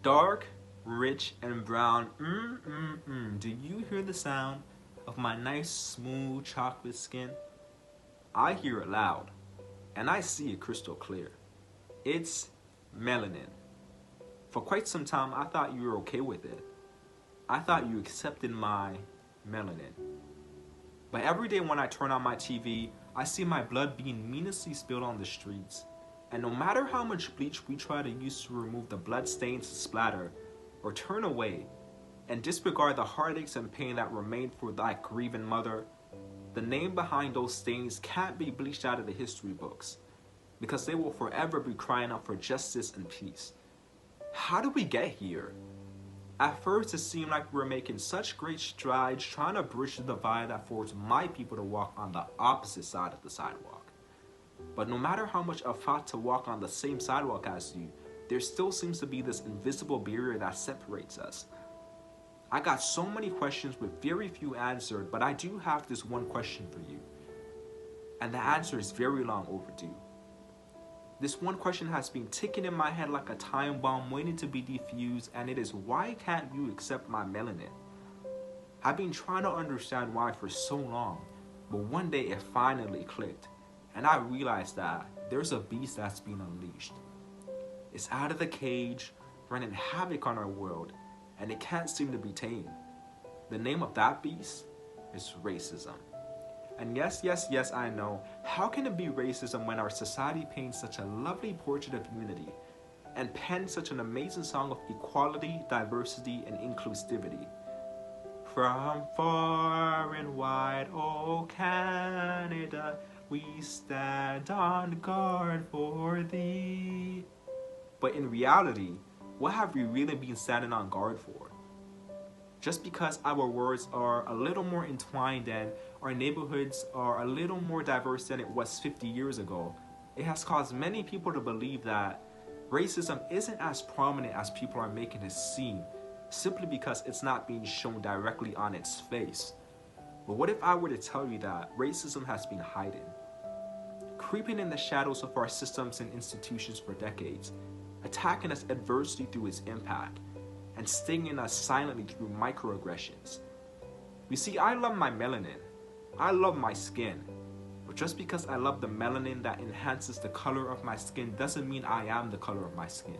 Dark, rich, and brown. Do you hear the sound of my nice, smooth chocolate skin? I hear it loud, and I see it crystal clear. It's melanin. For quite some time, I thought you were okay with it. I thought you accepted my melanin. But every day when I turn on my TV, I see my blood being meaninglessly spilled on the streets. And no matter how much bleach we try to use to remove the blood stains and splatter, or turn away and disregard the heartaches and pain that remain for thy grieving mother, the name behind those stains can't be bleached out of the history books, because they will forever be crying out for justice and peace. How did we get here? At first, it seemed like we were making such great strides trying to bridge the divide that forced my people to walk on the opposite side of the sidewalk. But no matter how much I've fought to walk on the same sidewalk as you, there still seems to be this invisible barrier that separates us. I got so many questions with very few answered, but I do have this one question for you. And the answer is very long overdue. This one question has been ticking in my head like a time bomb waiting to be defused, and it is, why can't you accept my melanin? I've been trying to understand why for so long, but one day it finally clicked, and I realized that there's a beast that's been unleashed. It's out of the cage, running havoc on our world, and it can't seem to be tamed. The name of that beast is racism. And yes, I know, how can it be racism when our society paints such a lovely portrait of unity and pens such an amazing song of equality, diversity, and inclusivity? From far and wide, oh Canada, we stand on guard for thee. But in reality, what have we really been standing on guard for? Just because our words are a little more entwined and our neighborhoods are a little more diverse than it was 50 years ago, it has caused many people to believe that racism isn't as prominent as people are making it seem, simply because it's not being shown directly on its face. But what if I were to tell you that racism has been hiding, creeping in the shadows of our systems and institutions for decades, attacking us adversely through its impact, and stinging us silently through microaggressions? You see, I love my melanin. I love my skin. But just because I love the melanin that enhances the color of my skin doesn't mean I am the color of my skin.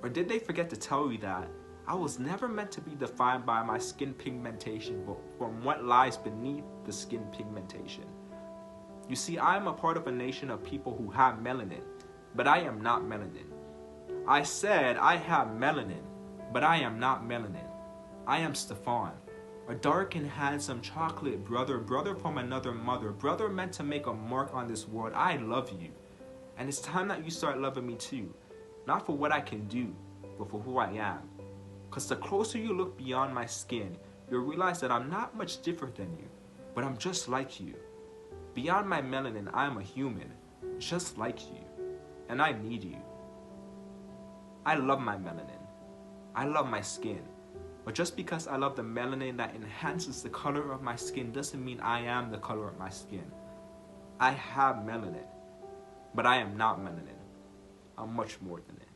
Or did they forget to tell you that I was never meant to be defined by my skin pigmentation, but from what lies beneath the skin pigmentation? You see, I am a part of a nation of people who have melanin, but I am not melanin. I said I have melanin, but I am not melanin. I am Stefan, a dark and handsome chocolate brother from another mother, brother meant to make a mark on this world. I love you. And it's time that you start loving me too. Not for what I can do, but for who I am. Because the closer you look beyond my skin, you'll realize that I'm not much different than you, but I'm just like you. Beyond my melanin, I am a human, just like you. And I need you. I love my melanin. I love my skin. But just because I love the melanin that enhances the color of my skin doesn't mean I am the color of my skin. I have melanin, but I am not melanin. I'm much more than it.